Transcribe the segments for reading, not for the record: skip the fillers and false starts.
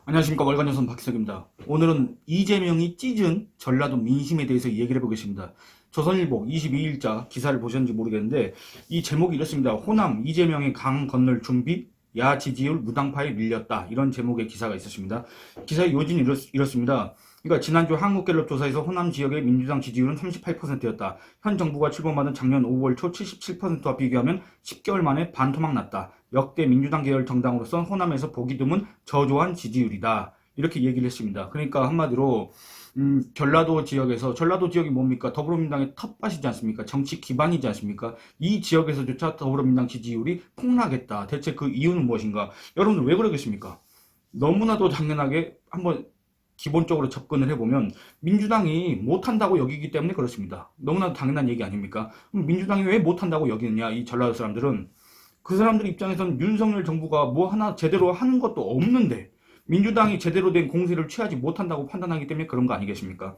안녕하십니까. 월간조선 박석입니다. 오늘은 이재명이 찢은 전라도 민심에 대해서 얘기를 해보겠습니다. 조선일보 22일자 기사를 보셨는지 모르겠는데 이 제목이 이렇습니다. 호남 이재명의 강 건널 준비, 야 지지율 무당파에 밀렸다. 이런 제목의 기사가 있었습니다. 기사의 요진이 이렇습니다. 그러니까 지난주 한국갤럽 조사에서 호남 지역의 민주당 지지율은 38%였다. 현 정부가 출범하던 작년 5월 초 77%와 비교하면 10개월 만에 반토막 났다. 역대 민주당 계열 정당으로선 호남에서 보기 드문 저조한 지지율이다. 이렇게 얘기를 했습니다. 그러니까 한마디로 전라도 지역이 뭡니까? 더불어민주당의 텃밭이지 않습니까? 정치 기반이지 않습니까? 이 지역에서조차 더불어민주당 지지율이 폭락했다. 대체 그 이유는 무엇인가? 여러분들 왜 그러겠습니까? 너무나도 당연하게 한번 기본적으로 접근을 해보면 민주당이 못한다고 여기기 때문에 그렇습니다. 너무나도 당연한 얘기 아닙니까? 민주당이 왜 못한다고 여기느냐? 이 전라도 사람들은 그 사람들 입장에서는 윤석열 정부가 뭐 하나 제대로 하는 것도 없는데 민주당이 제대로 된 공세를 취하지 못한다고 판단하기 때문에 그런 거 아니겠습니까?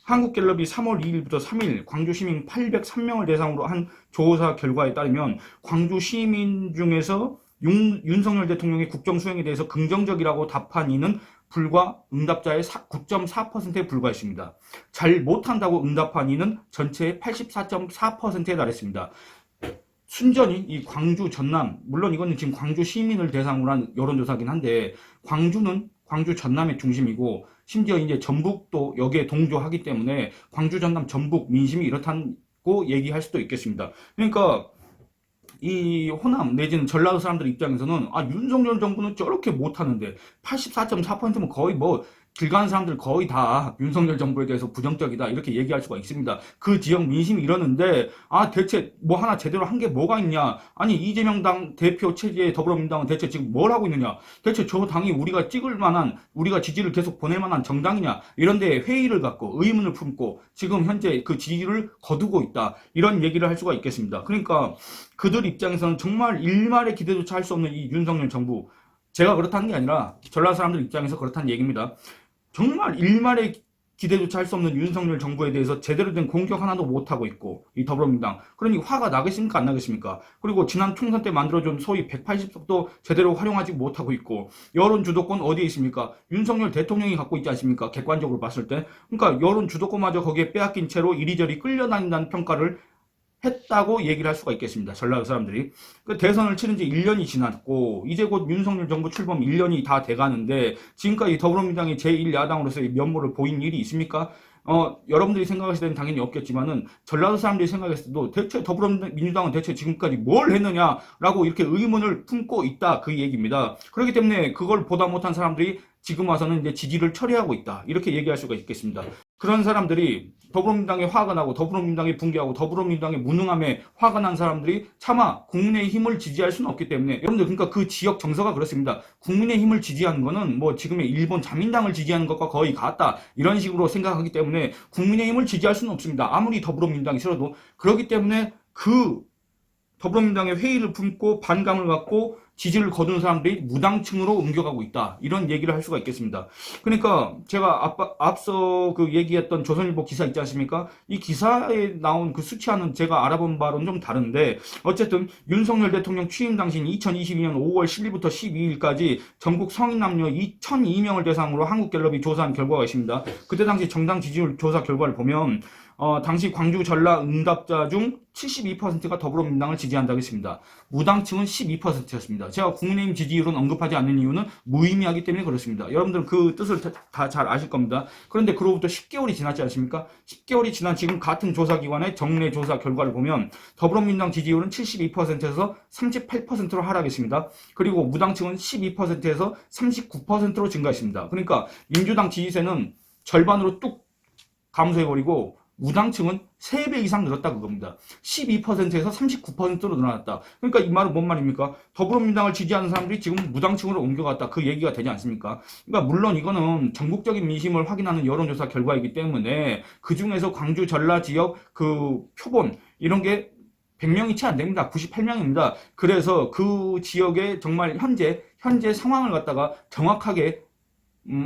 한국갤럽이 3월 2일부터 3일 광주 시민 803명을 대상으로 한 조사 결과에 따르면 광주 시민 중에서 윤석열 대통령의 국정 수행에 대해서 긍정적이라고 답한 이는 불과 응답자의 9.4%에 불과했습니다. 잘 못한다고 응답한 이는 전체의 84.4%에 달했습니다. 순전히 이 광주 전남, 물론 이거는 지금 광주 시민을 대상으로 한 여론조사긴 한데 광주 전남의 중심이고 심지어 이제 전북도 여기에 동조하기 때문에 광주 전남 전북 민심이 이렇다고 얘기할 수도 있겠습니다. 그러니까 이 호남 내지는 전라도 사람들 입장에서는 윤석열 정부는 저렇게 못하는데 84.4%면 거의 뭐 길 가는 사람들 거의 다 윤석열 정부에 대해서 부정적이다 이렇게 얘기할 수가 있습니다. 그 지역 민심이 이러는데 대체 뭐 하나 제대로 한 게 뭐가 있냐? 아니 이재명 당 대표 체제의 더불어민주당은 대체 지금 뭘 하고 있느냐? 대체 저 당이 우리가 찍을 만한 우리가 지지를 계속 보낼 만한 정당이냐? 이런데 회의를 갖고 의문을 품고 지금 현재 그 지지를 거두고 있다 이런 얘기를 할 수가 있겠습니다. 그러니까 그들 입장에서는 정말 일말의 기대조차 할 수 없는 이 윤석열 정부, 제가 그렇다는 게 아니라 전라도 사람들 입장에서 그렇다는 얘기입니다. 정말 일말의 기대조차 할 수 없는 윤석열 정부에 대해서 제대로 된 공격 하나도 못하고 있고 이 더불어민주당, 그러니 화가 나겠습니까 안 나겠습니까? 그리고 지난 총선 때 만들어준 소위 180석도 제대로 활용하지 못하고 있고 여론 주도권 어디에 있습니까? 윤석열 대통령이 갖고 있지 않습니까? 객관적으로 봤을 때. 그러니까 여론 주도권마저 거기에 빼앗긴 채로 이리저리 끌려다닌다는 평가를 했다고 얘기를 할 수가 있겠습니다. 전라도 사람들이. 그 대선을 치른 지 1년이 지났고 이제 곧 윤석열 정부 출범 1년이 다 돼가는데 지금까지 더불어민주당이 제1야당으로서의 면모를 보인 일이 있습니까? 여러분들이 생각하실 때는 당연히 없겠지만은 전라도 사람들이 생각했을 때도 대체 더불어민주당은 대체 지금까지 뭘 했느냐라고 이렇게 의문을 품고 있다 그 얘기입니다. 그렇기 때문에 그걸 보다 못한 사람들이 지금 와서는 이제 지지를 처리하고 있다 이렇게 얘기할 수가 있겠습니다. 그런 사람들이 더불어민주당에 화가 나고 더불어민주당에 붕괴하고 더불어민주당의 무능함에 화가 난 사람들이 차마 국민의힘을 지지할 수는 없기 때문에 여러분들 그러니까 그 지역 정서가 그렇습니다. 국민의힘을 지지하는 거는 뭐 지금의 일본 자민당을 지지하는 것과 거의 같다 이런 식으로 생각하기 때문에 국민의힘을 지지할 수는 없습니다. 아무리 더불어민주당이 싫어도. 그렇기 때문에 그 더불어민주당의 회의를 품고 반감을 갖고 지지를 거두는 사람들이 무당층으로 옮겨가고 있다 이런 얘기를 할 수가 있겠습니다. 그러니까 제가 앞서 그 얘기했던 조선일보 기사 있지 않습니까? 이 기사에 나온 그 수치와는 제가 알아본 바로는 좀 다른데 어쨌든 윤석열 대통령 취임 당시인 2022년 5월 10일부터 12일까지 전국 성인 남녀 2,002명을 대상으로 한국갤럽이 조사한 결과가 있습니다. 그때 당시 정당 지지율 조사 결과를 보면 당시 광주 전라 응답자 중 72%가 더불어민주당을 지지한다고 했습니다. 무당층은 12%였습니다. 제가 국민의힘 지지율은 언급하지 않는 이유는 무의미하기 때문에 그렇습니다. 여러분들은 그 뜻을 다 잘 아실 겁니다. 그런데 그로부터 10개월이 지났지 않습니까? 10개월이 지난 지금 같은 조사기관의 정례 조사 결과를 보면 더불어민주당 지지율은 72%에서 38%로 하락했습니다. 그리고 무당층은 12%에서 39%로 증가했습니다. 그러니까 민주당 지지세는 절반으로 뚝 감소해버리고 무당층은 3배 이상 늘었다 그겁니다. 12%에서 39%로 늘어났다. 그러니까 이 말은 뭔 말입니까? 더불어민주당을 지지하는 사람들이 지금 무당층으로 옮겨갔다. 그 얘기가 되지 않습니까? 그러니까 물론 이거는 전국적인 민심을 확인하는 여론조사 결과이기 때문에 그중에서 광주 전라 지역 그 표본 이런 게 100명이 채 안 됩니다. 98명입니다. 그래서 그 지역의 정말 현재 상황을 갖다가 정확하게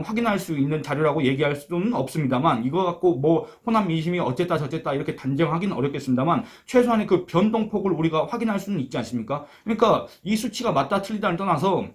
확인할 수 있는 자료라고 얘기할 수는 없습니다만 이거 갖고 뭐 호남 민심이 어쨌다 저쨌다 이렇게 단정하기는 어렵겠습니다만 최소한의 그 변동폭을 우리가 확인할 수는 있지 않습니까? 그러니까 이 수치가 맞다 틀리다를 떠나서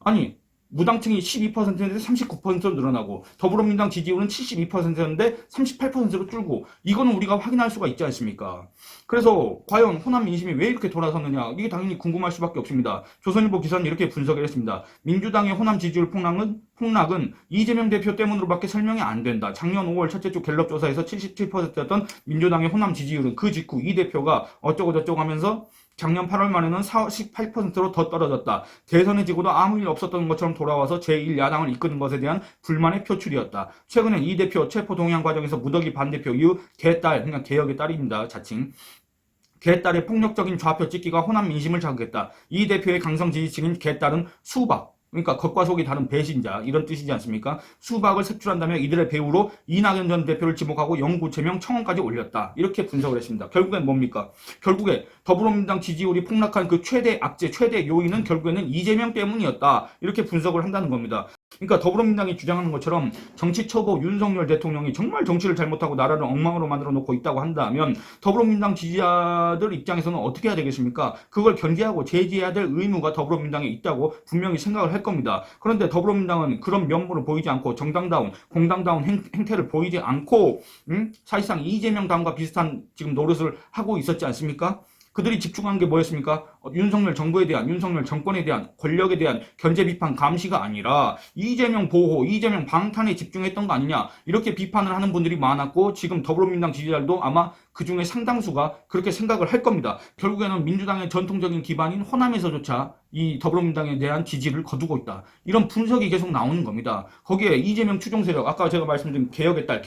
아니 무당층이 12%인데 39%로 늘어나고 더불어민주당 지지율은 72%였는데 38%로 줄고 이거는 우리가 확인할 수가 있지 않습니까? 그래서 과연 호남 민심이 왜 이렇게 돌아섰느냐 이게 당연히 궁금할 수밖에 없습니다. 조선일보 기사는 이렇게 분석을 했습니다. 민주당의 호남 지지율 폭락은 이재명 대표 때문으로밖에 설명이 안 된다. 작년 5월 첫째 주 갤럽 조사에서 77%였던 민주당의 호남 지지율은 그 직후 이 대표가 어쩌고저쩌고 하면서 작년 8월 말에는 48%로 더 떨어졌다. 대선에 지고도 아무 일 없었던 것처럼 돌아와서 제1야당을 이끄는 것에 대한 불만의 표출이었다. 최근엔 이 대표 체포 동의안 과정에서 무더기 반대표 이후 개딸, 그러니까 개혁의 딸입니다. 자칭. 개딸의 폭력적인 좌표 찍기가 호남 민심을 자극했다. 이 대표의 강성 지지층인 개딸은 수박, 그러니까 겉과 속이 다른 배신자 이런 뜻이지 않습니까? 수박을 색출한다며 이들의 배후로 이낙연 전 대표를 지목하고 영구 제명 청원까지 올렸다. 이렇게 분석을 했습니다. 결국엔 뭡니까? 결국에 더불어민주당 지지율이 폭락한 그 최대 악재, 최대 요인은 결국에는 이재명 때문이었다. 이렇게 분석을 한다는 겁니다. 그러니까 더불어민주당이 주장하는 것처럼 정치 초보 윤석열 대통령이 정말 정치를 잘못하고 나라를 엉망으로 만들어 놓고 있다고 한다면 더불어민주당 지지자들 입장에서는 어떻게 해야 되겠습니까? 그걸 견제하고 제지해야 될 의무가 더불어민주당에 있다고 분명히 생각을 할 겁니다. 그런데 더불어민주당은 그런 면모를 보이지 않고 정당다운 공당다운 행태를 보이지 않고 사실상 이재명 당과 비슷한 지금 노릇을 하고 있었지 않습니까? 그들이 집중한 게 뭐였습니까? 윤석열 정부에 대한, 윤석열 정권에 대한, 권력에 대한 견제 비판 감시가 아니라 이재명 보호, 이재명 방탄에 집중했던 거 아니냐 이렇게 비판을 하는 분들이 많았고 지금 더불어민주당 지지자들도 아마 그중에 상당수가 그렇게 생각을 할 겁니다. 결국에는 민주당의 전통적인 기반인 호남에서조차 이 더불어민주당에 대한 지지를 거두고 있다. 이런 분석이 계속 나오는 겁니다. 거기에 이재명 추종 세력, 아까 제가 말씀드린 개혁의 딸,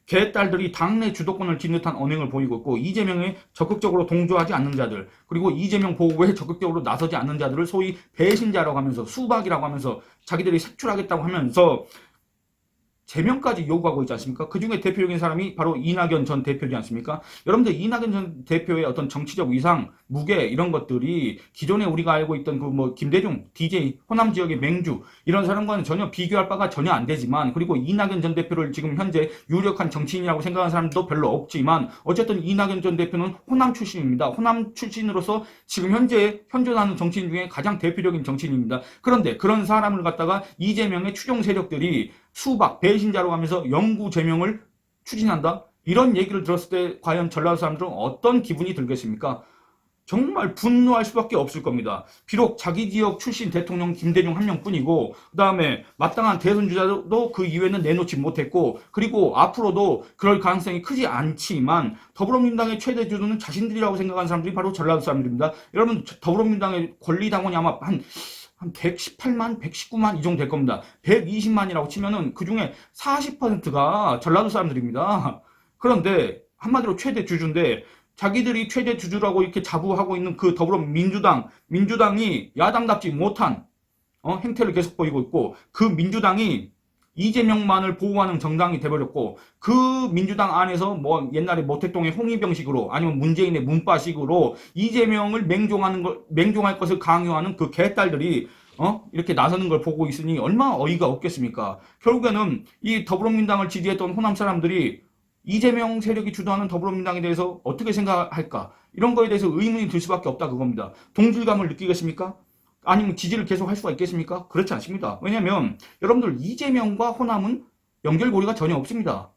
개딸들이 당내 주도권을 뒤늦은 언행을 보이고 있고 이재명에 적극적으로 동조하지 않는 자들 그리고 이재명 보호에 적극적으로 나서지 않는 자들을 소위 배신자라고 하면서 수박이라고 하면서 자기들이 색출하겠다고 하면서 제명까지 요구하고 있지 않습니까? 그 중에 대표적인 사람이 바로 이낙연 전 대표지 않습니까? 여러분들 이낙연 전 대표의 어떤 정치적 위상, 무게 이런 것들이 기존에 우리가 알고 있던 그 뭐 김대중, DJ, 호남 지역의 맹주 이런 사람과는 전혀 비교할 바가 전혀 안 되지만 그리고 이낙연 전 대표를 지금 현재 유력한 정치인이라고 생각하는 사람도 별로 없지만 어쨌든 이낙연 전 대표는 호남 출신입니다. 호남 출신으로서 지금 현재 현존하는 정치인 중에 가장 대표적인 정치인입니다. 그런데 그런 사람을 갖다가 이재명의 추종 세력들이 수박, 배신자로 하면서 영구 제명을 추진한다? 이런 얘기를 들었을 때 과연 전라도 사람들은 어떤 기분이 들겠습니까? 정말 분노할 수밖에 없을 겁니다. 비록 자기 지역 출신 대통령 김대중 한 명뿐이고 그 다음에 마땅한 대선 주자도 그 이외에는 내놓지 못했고 그리고 앞으로도 그럴 가능성이 크지 않지만 더불어민주당의 최대 주도는 자신들이라고 생각하는 사람들이 바로 전라도 사람들입니다. 여러분 더불어민주당의 권리당원이 아마 한 118만, 119만 이 정도 될 겁니다. 120만이라고 치면은 그 중에 40%가 전라도 사람들입니다. 그런데 한마디로 최대 주주인데 자기들이 최대 주주라고 이렇게 자부하고 있는 그 민주당이 야당답지 못한 행태를 계속 보이고 있고 그 민주당이 이재명만을 보호하는 정당이 돼버렸고 그 민주당 안에서 뭐 옛날에 모택동의 홍위병식으로 아니면 문재인의 문바식으로 이재명을 맹종할 것을 강요하는 그 개딸들이 이렇게 나서는 걸 보고 있으니 얼마나 어이가 없겠습니까? 결국에는 이 더불어민주당을 지지했던 호남 사람들이 이재명 세력이 주도하는 더불어민주당에 대해서 어떻게 생각할까? 이런 거에 대해서 의문이 들 수밖에 없다 그겁니다. 동질감을 느끼겠습니까? 아니면 지지를 계속 할 수가 있겠습니까? 그렇지 않습니다. 왜냐하면 여러분들 이재명과 호남은 연결고리가 전혀 없습니다.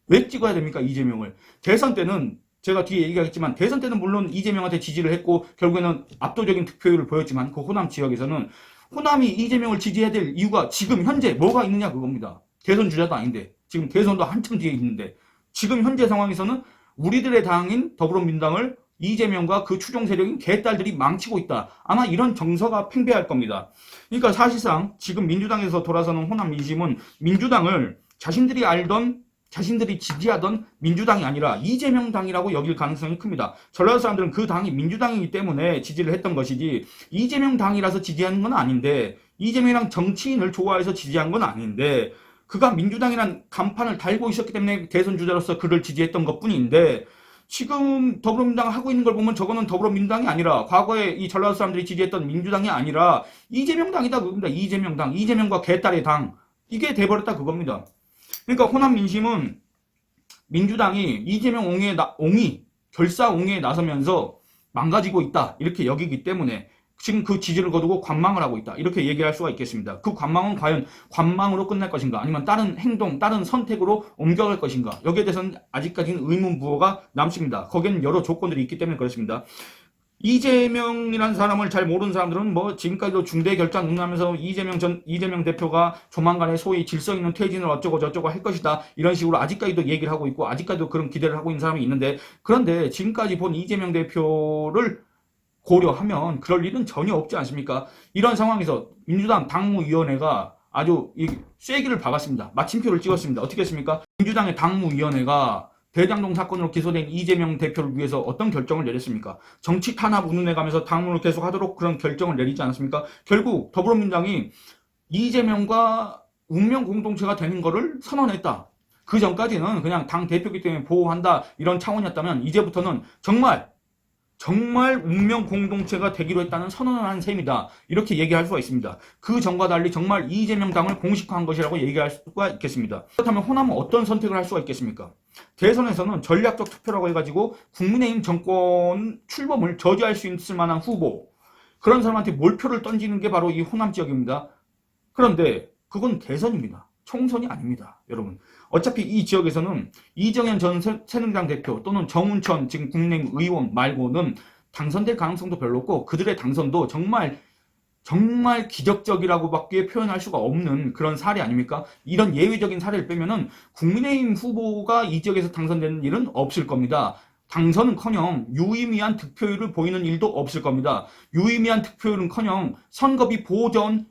왜 찍어야 됩니까? 이재명을. 대선 때는 제가 뒤에 얘기하겠지만 대선 때는 물론 이재명한테 지지를 했고 결국에는 압도적인 득표율을 보였지만 그 호남 지역에서는 호남이 이재명을 지지해야 될 이유가 지금 현재 뭐가 있느냐 그겁니다. 대선 주자도 아닌데 지금 대선도 한참 뒤에 있는데 지금 현재 상황에서는 우리들의 당인 더불어민주당을 이재명과 그 추종 세력인 개딸들이 망치고 있다. 아마 이런 정서가 팽배할 겁니다. 그러니까 사실상 지금 민주당에서 돌아서는 호남 민심은 민주당을 자신들이 알던 자신들이 지지하던 민주당이 아니라 이재명 당이라고 여길 가능성이 큽니다. 전라도 사람들은 그 당이 민주당이기 때문에 지지를 했던 것이지 이재명 당이라서 지지하는 건 아닌데 이재명이랑 정치인을 좋아해서 지지한 건 아닌데 그가 민주당이란 간판을 달고 있었기 때문에 대선 주자로서 그를 지지했던 것뿐인데 지금 더불어민주당 하고 있는 걸 보면 저거는 더불어민주당이 아니라 과거에 이 전라도 사람들이 지지했던 민주당이 아니라 이재명 당이다 그겁니다. 이재명 당, 이재명과 개딸의 당 이게 돼버렸다 그겁니다. 그러니까 호남 민심은 민주당이 이재명 결사 옹위에 나서면서 망가지고 있다 이렇게 여기기 때문에 지금 그 지지를 거두고 관망을 하고 있다. 이렇게 얘기할 수가 있겠습니다. 그 관망은 과연 관망으로 끝날 것인가? 아니면 다른 행동, 다른 선택으로 옮겨갈 것인가? 여기에 대해서는 아직까지는 의문부호가 남습니다. 거기에는 여러 조건들이 있기 때문에 그렇습니다. 이재명이라는 사람을 잘 모르는 사람들은 뭐 지금까지도 중대 결단 운운하면서 이재명 대표가 조만간에 소위 질서 있는 퇴진을 어쩌고 저쩌고 할 것이다. 이런 식으로 아직까지도 얘기를 하고 있고 아직까지도 그런 기대를 하고 있는 사람이 있는데, 그런데 지금까지 본 이재명 대표를 고려하면 그럴 일은 전혀 없지 않습니까? 이런 상황에서 민주당 당무위원회가 아주 쐐기를 박았습니다. 마침표를 찍었습니다. 어떻게 했습니까? 민주당의 당무위원회가 대장동 사건으로 기소된 이재명 대표를 위해서 어떤 결정을 내렸습니까? 정치 탄압 운운해 가면서 당무를 계속하도록 그런 결정을 내리지 않았습니까? 결국 더불어민주당이 이재명과 운명 공동체가 되는 것을 선언했다. 그 전까지는 그냥 당 대표기 때문에 보호한다 이런 차원이었다면, 이제부터는 정말 운명 공동체가 되기로 했다는 선언을 한 셈이다. 이렇게 얘기할 수가 있습니다. 그 전과 달리 정말 이재명 당을 공식화한 것이라고 얘기할 수가 있겠습니다. 그렇다면 호남은 어떤 선택을 할 수가 있겠습니까? 대선에서는 전략적 투표라고 해가지고 국민의힘 정권 출범을 저지할 수 있을 만한 후보, 그런 사람한테 몰표를 던지는 게 바로 이 호남 지역입니다. 그런데 그건 대선입니다. 총선이 아닙니다. 여러분, 어차피 이 지역에서는 이정현 전 새누리당 대표 또는 정운천 지금 국민의힘 의원 말고는 당선될 가능성도 별로 없고, 그들의 당선도 정말 기적적이라고밖에 표현할 수가 없는 그런 사례 아닙니까? 이런 예외적인 사례를 빼면은 국민의힘 후보가 이 지역에서 당선되는 일은 없을 겁니다. 당선은커녕 유의미한 득표율을 보이는 일도 없을 겁니다. 유의미한 득표율은커녕 선거비 보전,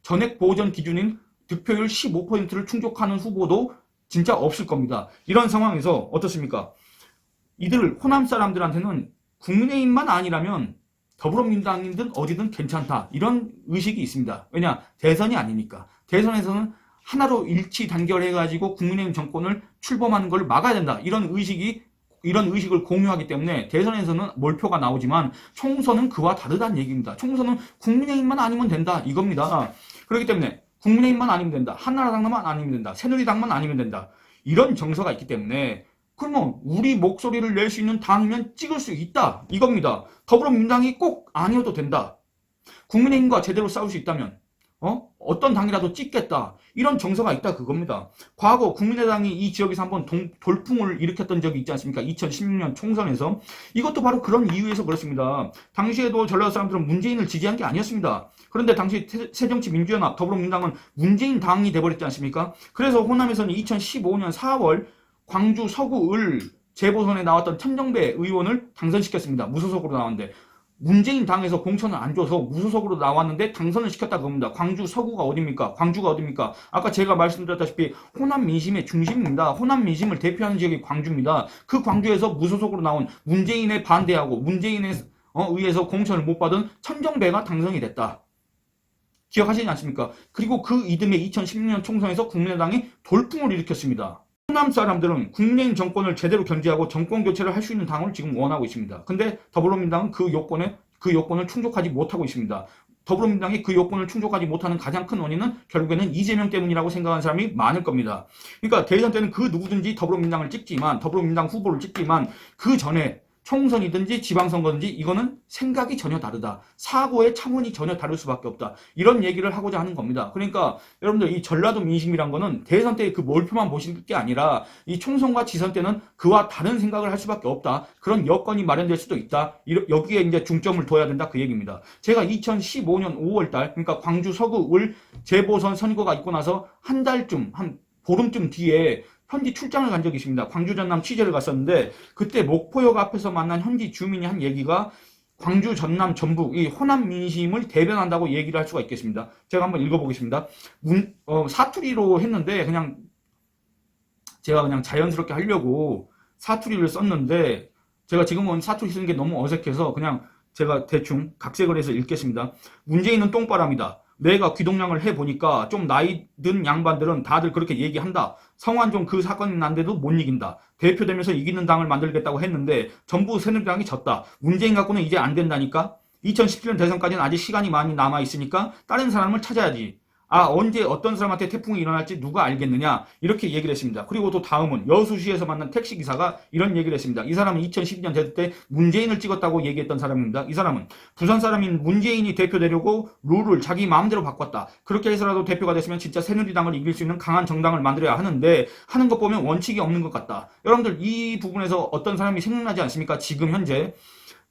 전액 보전 기준인 득표율 15%를 충족하는 후보도 진짜 없을 겁니다. 이런 상황에서 어떻습니까? 이들 호남 사람들한테는 국민의힘만 아니라면 더불어민주당이든 어디든 괜찮다, 이런 의식이 있습니다. 왜냐? 대선이 아니니까. 대선에서는 하나로 일치 단결해가지고 국민의힘 정권을 출범하는 걸 막아야 된다, 이런 의식을 공유하기 때문에 대선에서는 몰표가 나오지만 총선은 그와 다르다는 얘기입니다. 총선은 국민의힘만 아니면 된다, 이겁니다. 그렇기 때문에 국민의힘만 아니면 된다, 한나라당만 아니면 된다, 새누리당만 아니면 된다, 이런 정서가 있기 때문에 그러면 우리 목소리를 낼 수 있는 당이면 찍을 수 있다, 이겁니다. 더불어민주당이 꼭 아니어도 된다. 국민의힘과 제대로 싸울 수 있다면 어떤 당이라도 찍겠다, 이런 정서가 있다, 그겁니다. 과거 국민의당이 이 지역에서 한번 돌풍을 일으켰던 적이 있지 않습니까? 2016년 총선에서. 이것도 바로 그런 이유에서 그렇습니다. 당시에도 전라도 사람들은 문재인을 지지한 게 아니었습니다. 그런데 당시 새정치민주연합 더불어민주당은 문재인 당이 돼버렸지 않습니까? 그래서 호남에서는 2015년 4월 광주 서구을 재보선에 나왔던 천정배 의원을 당선시켰습니다. 무소속으로 나왔는데 문재인 당에서 공천을 안 줘서 무소속으로 나왔는데 당선을 시켰다, 그겁니다. 광주 서구가 어딥니까? 광주가 어딥니까? 아까 제가 말씀드렸다시피 호남 민심의 중심입니다. 호남 민심을 대표하는 지역이 광주입니다. 그 광주에서 무소속으로 나온 문재인에 반대하고 문재인에 의해서 공천을 못 받은 천정배가 당선이 됐다. 기억하시지 않습니까? 그리고 그 이듬해 2016년 총선에서 국민의당이 돌풍을 일으켰습니다. 호남 사람들은 국민의힘 정권을 제대로 견제하고 정권 교체를 할 수 있는 당을 지금 원하고 있습니다. 근데 더불어민주당은 그 요건을 충족하지 못하고 있습니다. 더불어민주당이 그 요건을 충족하지 못하는 가장 큰 원인은 결국에는 이재명 때문이라고 생각하는 사람이 많을 겁니다. 그러니까 대선 때는 그 누구든지 더불어민주당 후보를 찍지만 그 전에 총선이든지 지방선거든지 이거는 생각이 전혀 다르다, 사고의 차원이 전혀 다를 수밖에 없다, 이런 얘기를 하고자 하는 겁니다. 그러니까 여러분들, 이 전라도 민심이란 거는 대선 때 그 몰표만 보실 게 아니라 이 총선과 지선 때는 그와 다른 생각을 할 수밖에 없다, 그런 여건이 마련될 수도 있다, 여기에 이제 중점을 둬야 된다, 그 얘기입니다. 제가 2015년 5월달, 그러니까 광주 서구을 재보선 선거가 있고 나서 한 보름쯤 뒤에 현지 출장을 간 적이 있습니다. 광주 전남 취재를 갔었는데 그때 목포역 앞에서 만난 현지 주민이 한 얘기가 광주 전남 전북 이 호남 민심을 대변한다고 얘기를 할 수가 있겠습니다. 제가 한번 읽어보겠습니다. 사투리로 했는데 제가 그냥 자연스럽게 하려고 사투리를 썼는데 제가 지금은 사투리 쓰는 게 너무 어색해서 그냥 제가 대충 각색을 해서 읽겠습니다. 문재인은 똥바람이다. 내가 귀동냥을 해보니까 좀 나이 든 양반들은 다들 그렇게 얘기한다. 성완종 그 사건이 난데도 못 이긴다. 대표되면서 이기는 당을 만들겠다고 했는데 전부 새누리당이 졌다. 문재인 갖고는 이제 안 된다니까. 2017년 대선까지는 아직 시간이 많이 남아있으니까 다른 사람을 찾아야지. 언제 어떤 사람한테 태풍이 일어날지 누가 알겠느냐 이렇게 얘기를 했습니다. 그리고 또 다음은 여수시에서 만난 택시기사가 이런 얘기를 했습니다. 이 사람은 2012년 대선 때 문재인을 찍었다고 얘기했던 사람입니다. 이 사람은 부산 사람인 문재인이 대표 되려고 룰을 자기 마음대로 바꿨다. 그렇게 해서라도 대표가 됐으면 진짜 새누리당을 이길 수 있는 강한 정당을 만들어야 하는데 하는 것 보면 원칙이 없는 것 같다. 여러분들 이 부분에서 어떤 사람이 생각나지 않습니까? 지금 현재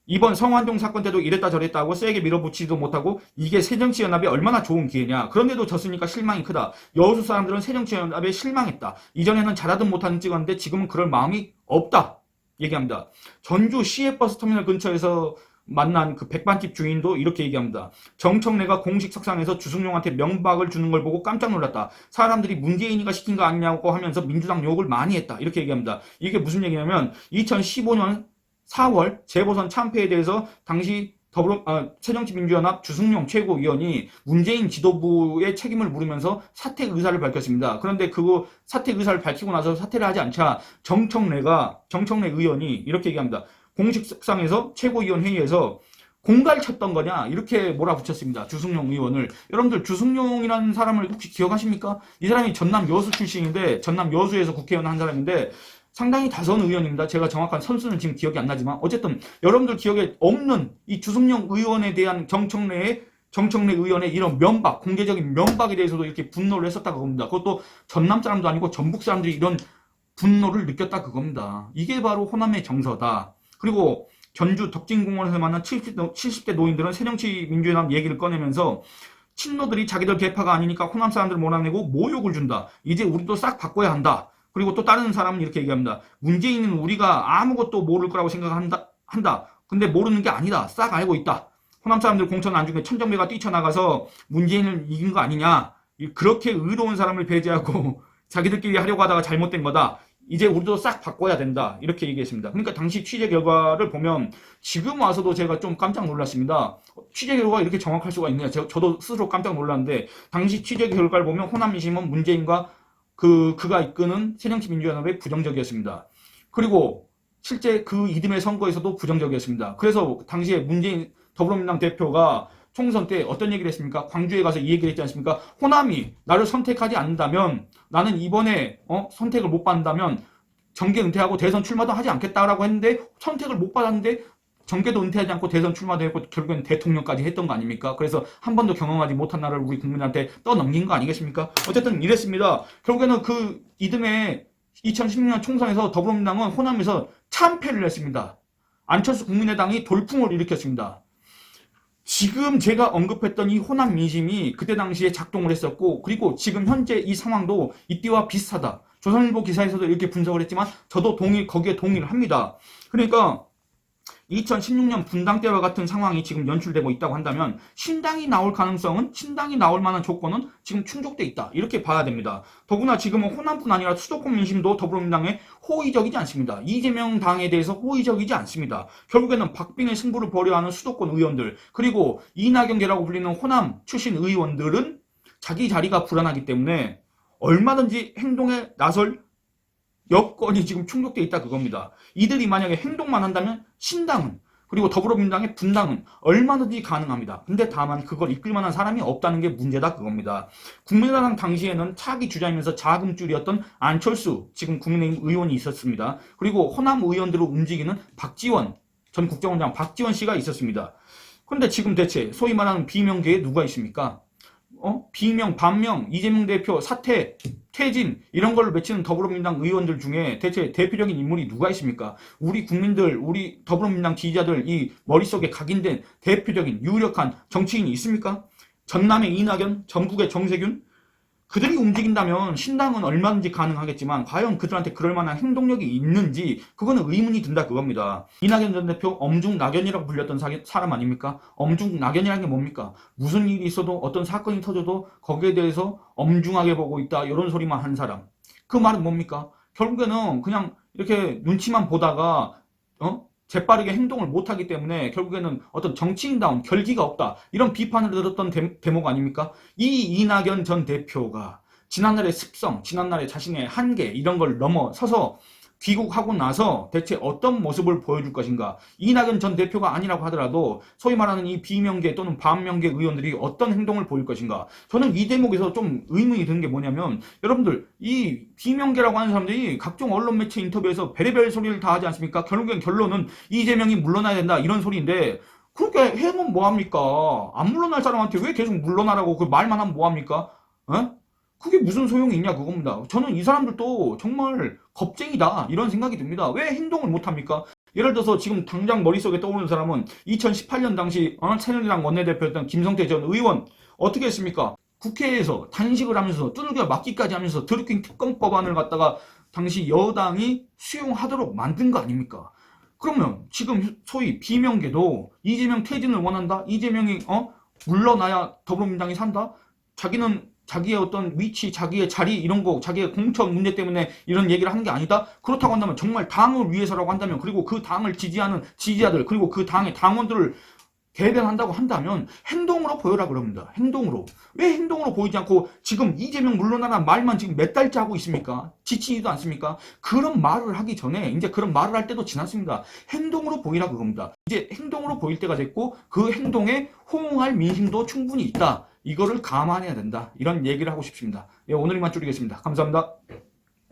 이번 성완종 사건 때도 이랬다 저랬다 하고 세게 밀어붙이지도 못하고 이게 새정치연합이 얼마나 좋은 기회냐. 그런데도 졌으니까 실망이 크다. 여수 사람들은 새정치연합에 실망했다. 이전에는 잘하든 못하든 찍었는데 지금은 그럴 마음이 없다. 얘기합니다. 전주 시외버스터미널 근처에서 만난 그 백반집 주인도 이렇게 얘기합니다. 정청래가 공식 석상에서 주승용한테 명박을 주는 걸 보고 깜짝 놀랐다. 사람들이 문재인이가 시킨 거 아니냐고 하면서 민주당 욕을 많이 했다. 이렇게 얘기합니다. 이게 무슨 얘기냐면 2015년 4월 재보선 참패에 대해서 당시 새정치민주연합 주승용 최고위원이 문재인 지도부의 책임을 물으면서 사퇴 의사를 밝혔습니다. 그런데 그 사퇴 의사를 밝히고 나서 사퇴를 하지 않자 정청래 의원이 이렇게 얘기합니다. 공식상에서 최고위원 회의에서 공갈 쳤던 거냐 이렇게 몰아붙였습니다. 주승용 의원을. 여러분들 주승용이라는 사람을 혹시 기억하십니까? 이 사람이 전남 여수 출신인데 전남 여수에서 국회의원 한 사람인데 상당히 다선 의원입니다. 제가 정확한 선수는 지금 기억이 안 나지만 어쨌든 여러분들 기억에 없는 이 주승용 의원에 대한 정청래 의원의 이런 면박, 공개적인 면박에 대해서도 이렇게 분노를 했었다 그겁니다. 그것도 전남 사람도 아니고 전북 사람들이 이런 분노를 느꼈다 그겁니다. 이게 바로 호남의 정서다. 그리고 전주 덕진공원에서 만난 70대 노인들은 새정치민주연합 얘기를 꺼내면서 친노들이 자기들 계파가 아니니까 호남 사람들을 몰아내고 모욕을 준다. 이제 우리도 싹 바꿔야 한다. 그리고 또 다른 사람은 이렇게 얘기합니다. 문재인은 우리가 아무것도 모를 거라고 생각한다. 근데 모르는 게 아니다. 싹 알고 있다. 호남 사람들 공천 안 중에 천정배가 뛰쳐나가서 문재인을 이긴 거 아니냐. 그렇게 의로운 사람을 배제하고 자기들끼리 하려고 하다가 잘못된 거다. 이제 우리도 싹 바꿔야 된다. 이렇게 얘기했습니다. 그러니까 당시 취재 결과를 보면 지금 와서도 제가 좀 깜짝 놀랐습니다. 취재 결과가 이렇게 정확할 수가 있느냐. 저도 스스로 깜짝 놀랐는데 당시 취재 결과를 보면 호남 민심은 문재인과 그가 이끄는 새정치민주연합에 부정적이었습니다. 그리고 실제 그 이듬해 선거에서도 부정적이었습니다. 그래서 당시에 문재인 더불어민주당 대표가 총선 때 어떤 얘기를 했습니까? 광주에 가서 이 얘기를 했지 않습니까? 호남이 나를 선택하지 않는다면 나는 이번에 선택을 못 받는다면 정계 은퇴하고 대선 출마도 하지 않겠다라고 했는데 선택을 못 받았는데 정계도 은퇴하지 않고 대선 출마도 했고 결국엔 대통령까지 했던 거 아닙니까? 그래서 한 번도 경험하지 못한 나라를 우리 국민한테 떠넘긴 거 아니겠습니까? 어쨌든 이랬습니다. 결국에는 그 이듬해 2016년 총선에서 더불어민주당은 호남에서 참패를 했습니다. 안철수 국민의당이 돌풍을 일으켰습니다. 지금 제가 언급했던 이 호남 민심이 그때 당시에 작동을 했었고 그리고 지금 현재 이 상황도 이때와 비슷하다. 조선일보 기사에서도 이렇게 분석을 했지만 저도 거기에 동의를 합니다. 그러니까 2016년 분당 때와 같은 상황이 지금 연출되고 있다고 한다면 신당이 나올 만한 조건은 지금 충족돼 있다. 이렇게 봐야 됩니다. 더구나 지금은 호남뿐 아니라 수도권 민심도 더불어민주당에 호의적이지 않습니다. 이재명 당에 대해서 호의적이지 않습니다. 결국에는 박빙의 승부를 벌여야 하는 수도권 의원들 그리고 이낙연계라고 불리는 호남 출신 의원들은 자기 자리가 불안하기 때문에 얼마든지 행동에 나설 여건이 지금 충족돼 있다 그겁니다. 이들이 만약에 행동만 한다면 신당은 그리고 더불어민주당의 분당은 얼마든지 가능합니다. 근데 다만 그걸 이끌 만한 사람이 없다는 게 문제다 그겁니다. 국민의당 당시에는 차기 주자이면서 자금줄이었던 안철수 지금 국민의힘 의원이 있었습니다. 그리고 호남 의원들을 움직이는 박지원 전 국정원장 박지원 씨가 있었습니다. 그런데 지금 대체 소위 말하는 비명계에 누가 있습니까? 비명, 반명, 이재명 대표 사퇴, 퇴진 이런 걸 외치는 더불어민주당 의원들 중에 대체 대표적인 인물이 누가 있습니까? 우리 국민들, 우리 더불어민주당 지지자들 이 머릿속에 각인된 대표적인 유력한 정치인이 있습니까? 전남의 이낙연, 전북의 정세균 그들이 움직인다면 신당은 얼마든지 가능하겠지만 과연 그들한테 그럴 만한 행동력이 있는지 그거는 의문이 든다 그겁니다. 이낙연 전 대표 엄중낙연이라고 불렸던 사람 아닙니까? 엄중낙연이라는 게 뭡니까? 무슨 일이 있어도 어떤 사건이 터져도 거기에 대해서 엄중하게 보고 있다 이런 소리만 한 사람. 그 말은 뭡니까? 결국에는 그냥 이렇게 눈치만 보다가 재빠르게 행동을 못하기 때문에 결국에는 어떤 정치인다운 결기가 없다. 이런 비판을 들었던 대목 아닙니까? 이 이낙연 전 대표가 지난날의 습성, 지난날의 자신의 한계 이런 걸 넘어서서 귀국하고 나서 대체 어떤 모습을 보여줄 것인가. 이낙연 전 대표가 아니라고 하더라도 소위 말하는 이 비명계 또는 반명계 의원들이 어떤 행동을 보일 것인가. 저는 이 대목에서 좀 의문이 드는 게 뭐냐면, 여러분들 이 비명계라고 하는 사람들이 각종 언론 매체 인터뷰에서 별의별 소리를 다 하지 않습니까? 결국엔 결론은 이재명이 물러나야 된다 이런 소리인데, 그렇게 해면 뭐합니까? 안 물러날 사람한테 왜 계속 물러나라고 그 말만 하면 뭐합니까? 어? 그게 무슨 소용이 있냐 그겁니다. 저는 이 사람들도 정말 겁쟁이다 이런 생각이 듭니다. 왜 행동을 못합니까? 예를 들어서 지금 당장 머릿속에 떠오르는 사람은 2018년 당시 새누리당 원내대표였던 김성태 전 의원 어떻게 했습니까? 국회에서 단식을 하면서 두들겨 맞기까지 하면서 드루킹 특검법안을 갖다가 당시 여당이 수용하도록 만든 거 아닙니까? 그러면 지금 소위 비명계도 이재명 퇴진을 원한다? 이재명이 물러나야 더불어민주당이 산다? 자기는 자기의 어떤 위치, 자기의 자리 이런 거, 자기의 공천 문제 때문에 이런 얘기를 하는 게 아니다? 그렇다고 한다면 정말 당을 위해서라고 한다면, 그리고 그 당을 지지하는 지지자들, 그리고 그 당의 당원들을 대변한다고 한다면 행동으로 보여라 그럽니다. 행동으로. 왜 행동으로 보이지 않고 지금 이재명 물러나라는 말만 지금 몇 달째 하고 있습니까? 지치지도 않습니까? 그런 말을 하기 전에 이제 그런 말을 할 때도 지났습니다. 행동으로 보이라 그겁니다. 이제 행동으로 보일 때가 됐고 그 행동에 호응할 민심도 충분히 있다. 이거를 감안해야 된다. 이런 얘기를 하고 싶습니다. 예, 오늘 이만 줄이겠습니다. 감사합니다.